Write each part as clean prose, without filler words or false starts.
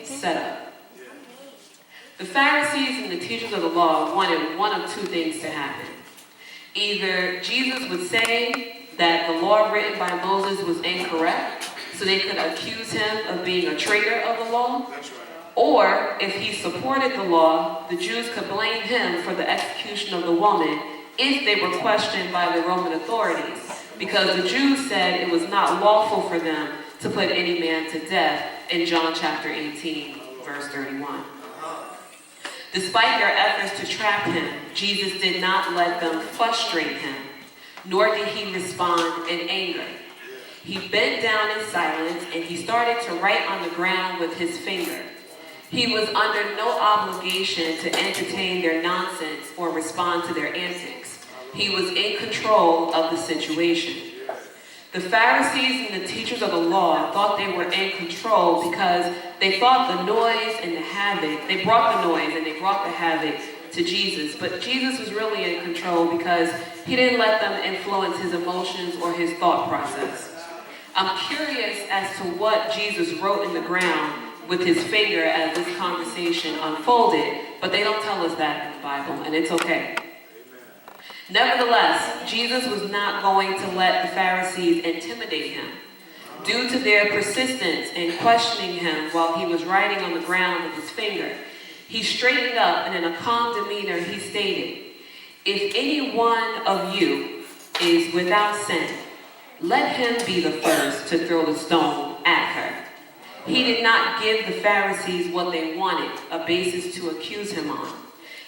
set up. The Pharisees and the teachers of the law wanted one of two things to happen. Either Jesus would say that the law written by Moses was incorrect, so they could accuse him of being a traitor of the law. Or, if he supported the law, the Jews could blame him for the execution of the woman if they were questioned by the Roman authorities, because the Jews said it was not lawful for them to put any man to death in John chapter 18, verse 31. Despite their efforts to trap him, Jesus did not let them frustrate him, nor did he respond in anger. He bent down in silence and he started to write on the ground with his finger. He was under no obligation to entertain their nonsense or respond to their antics. He was in control of the situation. The Pharisees and the teachers of the law thought they were in control because they thought the noise and the havoc, they brought the noise and they brought the havoc to Jesus. But Jesus was really in control because he didn't let them influence his emotions or his thought process. I'm curious as to what Jesus wrote in the ground with his finger as this conversation unfolded, but they don't tell us that in the Bible, and it's okay. Nevertheless, Jesus was not going to let the Pharisees intimidate him. Due to their persistence in questioning him while he was writing on the ground with his finger, he straightened up and in a calm demeanor he stated, "If any one of you is without sin, let him be the first to throw the stone at her." He did not give the Pharisees what they wanted, a basis to accuse him on.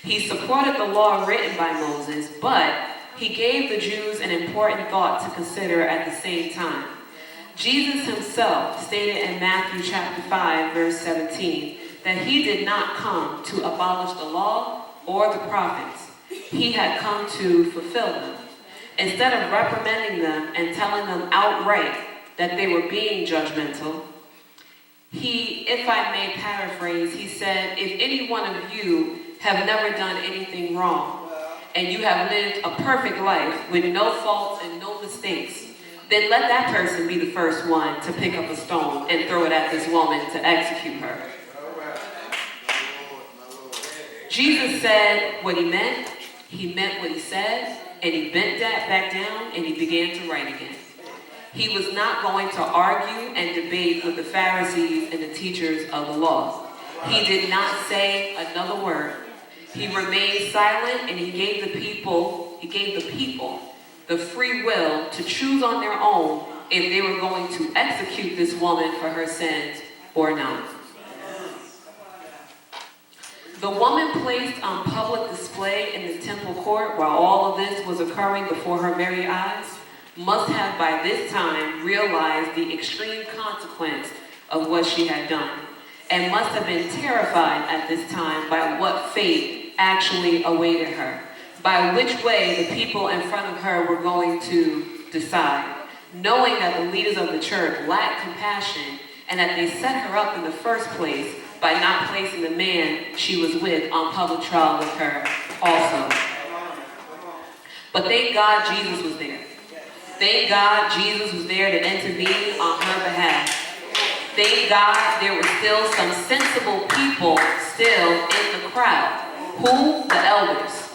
He supported the law written by Moses, but he gave the Jews an important thought to consider at the same time. Jesus himself stated in Matthew chapter 5, verse 17, that he did not come to abolish the law or the prophets. He had come to fulfill them. Instead of reprimanding them and telling them outright that they were being judgmental, he, if I may paraphrase, he said, "If any one of you have never done anything wrong, and you have lived a perfect life with no faults and no mistakes, then let that person be the first one to pick up a stone and throw it at this woman to execute her." Jesus said what he meant what he said, and he bent that back down and he began to write again. He was not going to argue and debate with the Pharisees and the teachers of the law. He did not say another word. He remained silent and he gave the people the free will to choose on their own if they were going to execute this woman for her sins or not. The woman placed on public display in the temple court while all of this was occurring before her very eyes must have by this time realized the extreme consequence of what she had done, and must have been terrified at this time by what fate actually awaited her, by which way the people in front of her were going to decide, knowing that the leaders of the church lacked compassion and that they set her up in the first place by not placing the man she was with on public trial with her also. But thank God Jesus was there. Thank God Jesus was there to intervene on her behalf. Thank God there were still some sensible people still in the crowd. Who? The elders.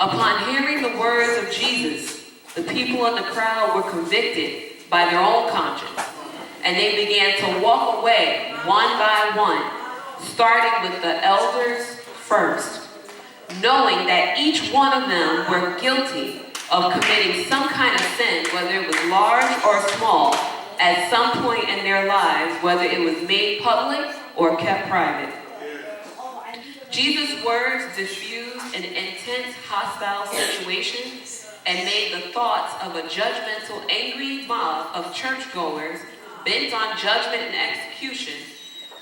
Upon hearing the words of Jesus, the people in the crowd were convicted by their own conscience, and they began to walk away one by one, starting with the elders first, knowing that each one of them were guilty of committing some kind of sin, whether it was large or small, at some point in their lives, whether it was made public or kept private. Jesus' words diffused an intense, hostile situation and made the thoughts of a judgmental, angry mob of churchgoers bent on judgment and execution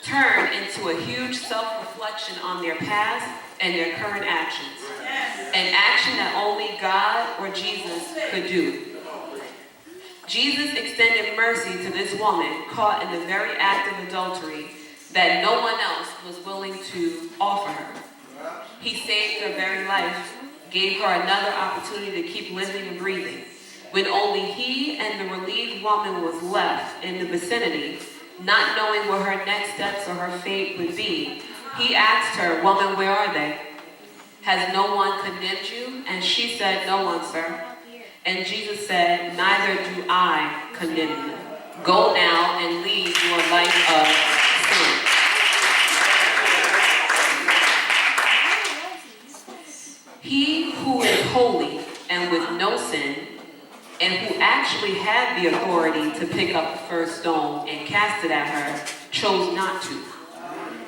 turn into a huge self-reflection on their past and their current actions. An action that only God or Jesus could do. Jesus extended mercy to this woman caught in the very act of adultery that no one else was willing to offer her. He saved her very life, gave her another opportunity to keep living and breathing. When only he and the relieved woman was left in the vicinity, Not knowing what her next steps or her fate would be, he asked her, "Woman, where are they? Has no one condemned you?" And she said, "No one, sir." And Jesus said, "Neither do I condemn you. Go now and lead your life of sin." He who is holy and with no sin, and who actually had the authority to pick up the first stone and cast it at her, chose not to.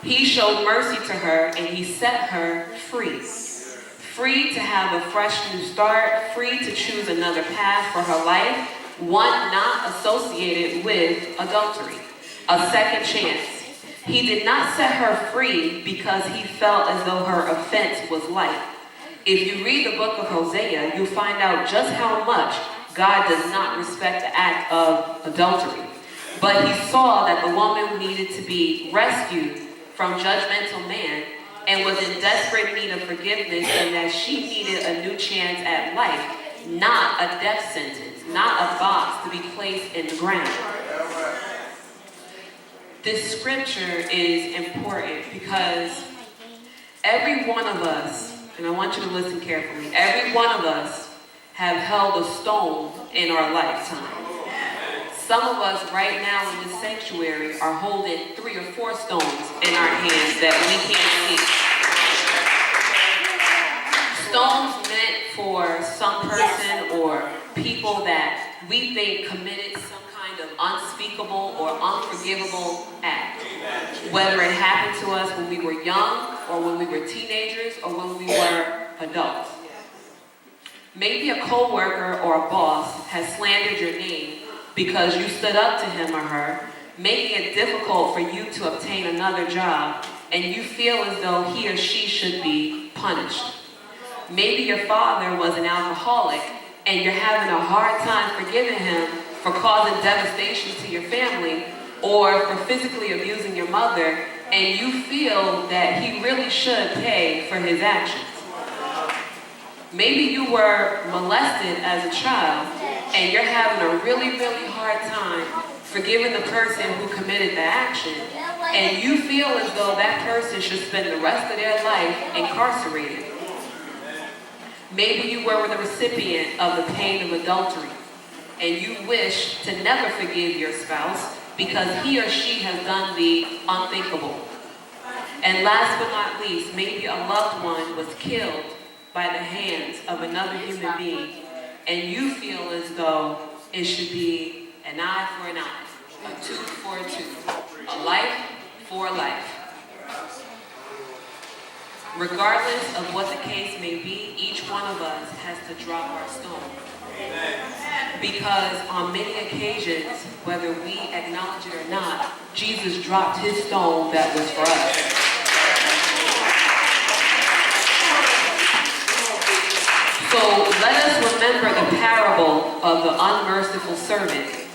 He showed mercy to her, and he set her free. Free to have a fresh new start, free to choose another path for her life, one not associated with adultery, a second chance. He did not set her free because he felt as though her offense was light. If you read the book of Hosea, you'll find out just how much God does not respect the act of adultery. But he saw that the woman needed to be rescued from judgmental man and was in desperate need of forgiveness, and that she needed a new chance at life, not a death sentence, not a box to be placed in the ground. This scripture is important because every one of us, and I want you to listen carefully, every one of us have held a stone in our lifetime. Some of us right now in this sanctuary are holding 3 or 4 stones in our hands that we can't see. Stones meant for some person or people that we think committed some kind of unspeakable or unforgivable act. Whether it happened to us when we were young, or when we were teenagers, or when we were adults. Maybe a co-worker or a boss has slandered your name because you stood up to him or her, making it difficult for you to obtain another job, and you feel as though he or she should be punished. Maybe your father was an alcoholic, and you're having a hard time forgiving him for causing devastation to your family, or for physically abusing your mother, and you feel that he really should pay for his actions. Maybe you were molested as a child, and you're having a really, really hard time forgiving the person who committed the action, and you feel as though that person should spend the rest of their life incarcerated. Maybe you were the recipient of the pain of adultery, and you wish to never forgive your spouse because he or she has done the unthinkable. And last but not least, maybe a loved one was killed by the hands of another human being, and you feel as though it should be an eye for an eye, a tooth for a tooth, a life for a life. Regardless of what the case may be, each one of us has to drop our stone. Because on many occasions, whether we acknowledge it or not, Jesus dropped his stone that was for us. So let us remember the parable of the unmerciful servant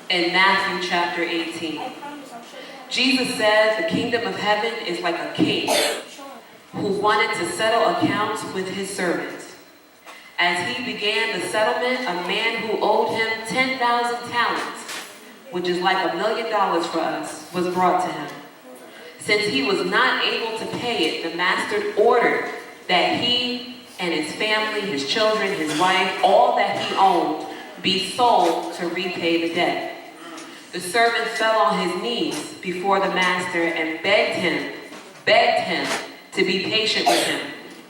in Matthew chapter 18. Jesus says the kingdom of heaven is like a king who wanted to settle accounts with his servants. As he began the settlement, a man who owed him 10,000 talents, which is like $1 million for us, was brought to him. Since he was not able to pay it, the master ordered that he and his family, his children, his wife, all that he owned, be sold to repay the debt. The servant fell on his knees before the master and begged him to be patient with him,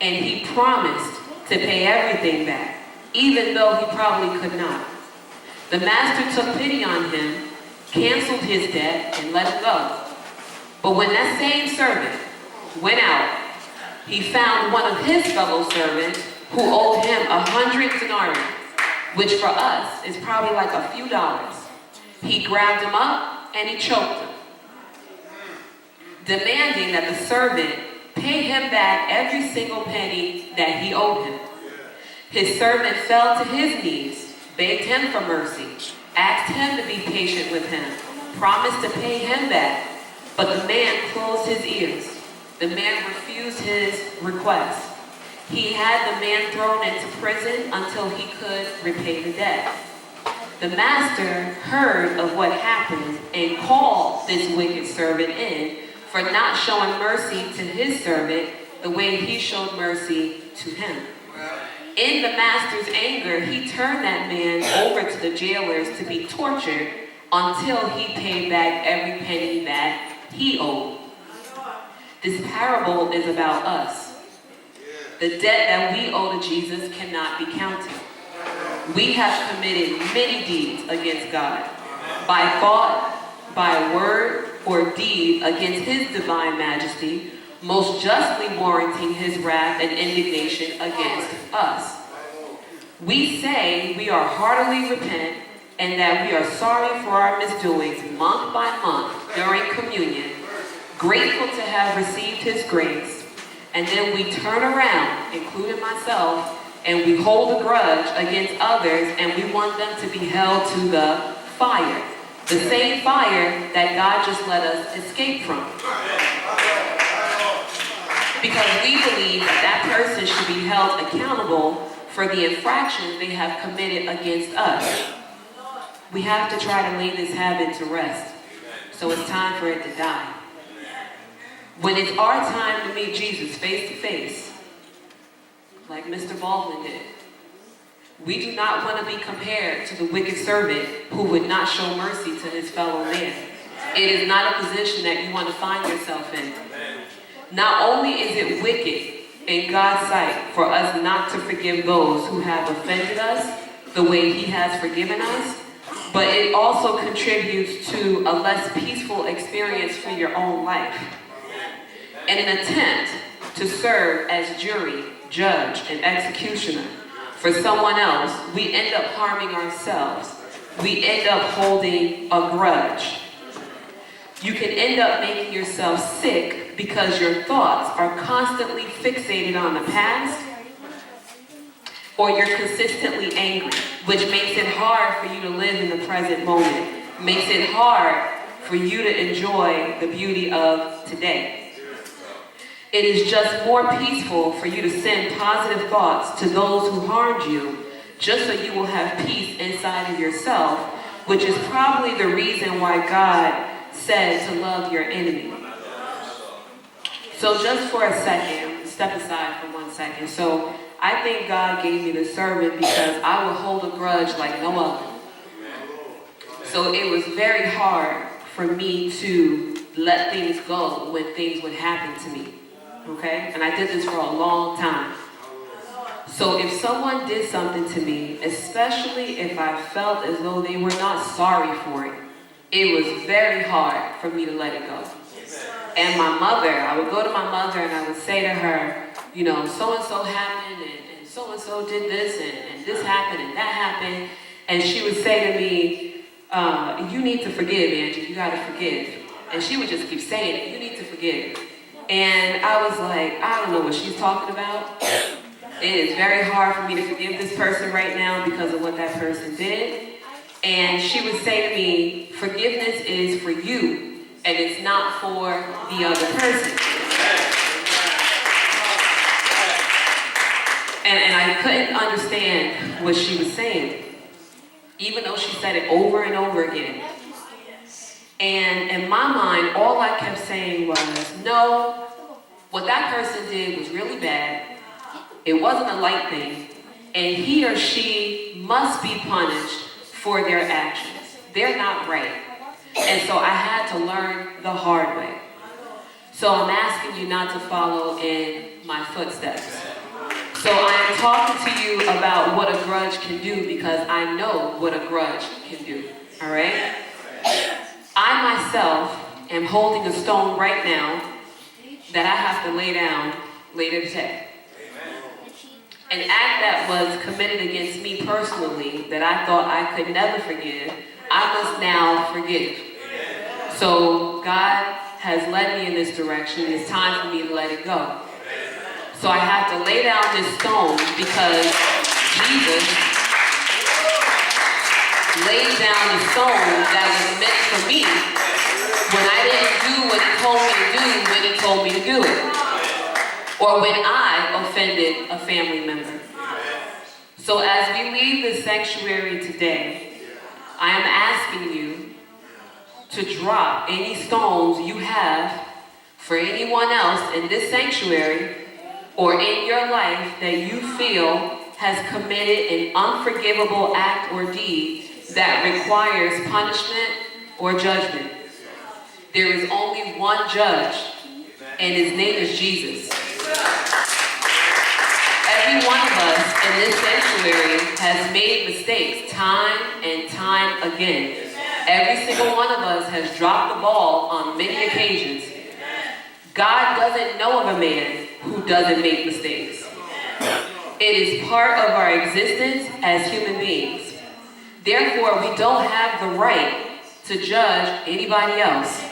and he promised to pay everything back, even though he probably could not. The master took pity on him, canceled his debt, and let him go. But when that same servant went out, he found one of his fellow servants who owed him 100 denarii, which for us is probably like a few dollars. He grabbed him up and he choked him, demanding that the servant pay him back every single penny that he owed him. His servant fell to his knees, begged him for mercy, asked him to be patient with him, promised to pay him back, but the man closed his ears. The man refused his request. He had the man thrown into prison until he could repay the debt. The master heard of what happened and called this wicked servant in for not showing mercy to his servant the way he showed mercy to him. In the master's anger, he turned that man over to the jailers to be tortured until he paid back every penny that he owed. This parable is about us. The debt that we owe to Jesus cannot be counted. We have committed many deeds against God, by thought, by word, or deed against his divine majesty, most justly warranting his wrath and indignation against us. We say we are heartily repent and that we are sorry for our misdoings month by month during communion, grateful to have received his grace, and then we turn around, including myself, and we hold a grudge against others, and we want them to be held to the fire. The same fire that God just let us escape from. Because we believe that person should be held accountable for the infractions they have committed against us. We have to try to lay this habit to rest. So it's time for it to die. When it's our time to meet Jesus face to face, like Mr. Baldwin did, we do not want to be compared to the wicked servant who would not show mercy to his fellow man. It is not a position that you want to find yourself in. Not only is it wicked in God's sight for us not to forgive those who have offended us the way he has forgiven us, but it also contributes to a less peaceful experience for your own life. In an attempt to serve as jury, judge, and executioner for someone else, we end up harming ourselves. We end up holding a grudge. You can end up making yourself sick because your thoughts are constantly fixated on the past, or you're consistently angry, which makes it hard for you to live in the present moment, makes it hard for you to enjoy the beauty of today. It is just more peaceful for you to send positive thoughts to those who harmed you, just so you will have peace inside of yourself, which is probably the reason why God said to love your enemy. So just for a second, step aside for 1 second. So I think God gave me the servant because I would hold a grudge like no other. So it was very hard for me to let things go when things would happen to me. Okay? And I did this for a long time. So if someone did something to me, especially if I felt as though they were not sorry for it, it was very hard for me to let it go. And my mother, I would go to my mother and I would say to her, you know, so-and-so happened and so-and-so did this and this happened and that happened. And she would say to me, you need to forgive, Angie, you gotta forgive. And she would just keep saying it, you need to forgive. And I was like, I don't know what she's talking about. It is very hard for me to forgive this person right now because of what that person did. And she would say to me, forgiveness is for you, and it's not for the other person. And I couldn't understand what she was saying, even though she said it over and over again. And in my mind, all I kept saying was, no, what that person did was really bad. It wasn't a light thing. And he or she must be punished for their actions. They're not right. And so I had to learn the hard way. So I'm asking you not to follow in my footsteps. So I am talking to you about what a grudge can do because I know what a grudge can do. All right? I myself am holding a stone right now that I have to lay down later today. An act that was committed against me personally that I thought I could never forgive, I must now forgive. So God has led me in this direction. It's time for me to let it go. So I have to lay down this stone because Jesus laid down the stone that was meant for me when I didn't do what he told me to do when he told me to do it. Or when I offended a family member. So as we leave the sanctuary today, I am asking you to drop any stones you have for anyone else in this sanctuary or in your life that you feel has committed an unforgivable act or deed that requires punishment or judgment. There is only one judge, and his name is Jesus. Every one of us in this sanctuary has made mistakes time and time again. Every single one of us has dropped the ball on many occasions. God doesn't know of a man who doesn't make mistakes. It is part of our existence as human beings. Therefore, we don't have the right to judge anybody else.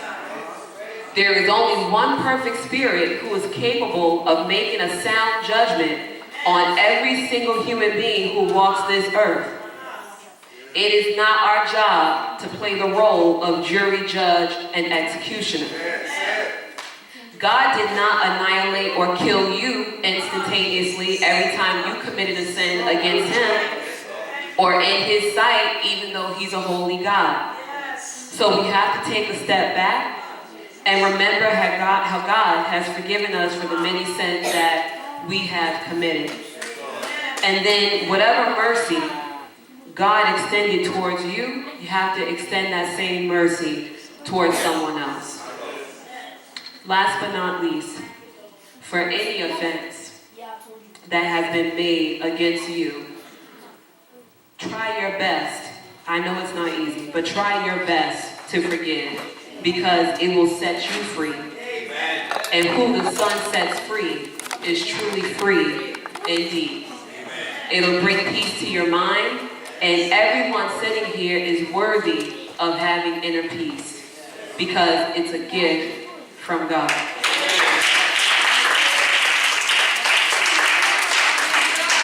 There is only one perfect spirit who is capable of making a sound judgment on every single human being who walks this earth. It is not our job to play the role of jury, judge, and executioner. God did not annihilate or kill you instantaneously every time you committed a sin against him or in his sight, even though he's a holy God. So we have to take a step back and remember how God has forgiven us for the many sins that we have committed. And then whatever mercy God extended towards you, you have to extend that same mercy towards someone else. Last but not least, for any offense that has been made against you, try your best. I know it's not easy, but try your best to forgive, because it will set you free. And who the Son sets free is truly free indeed. It'll bring peace to your mind, and everyone sitting here is worthy of having inner peace, because it's a gift from God.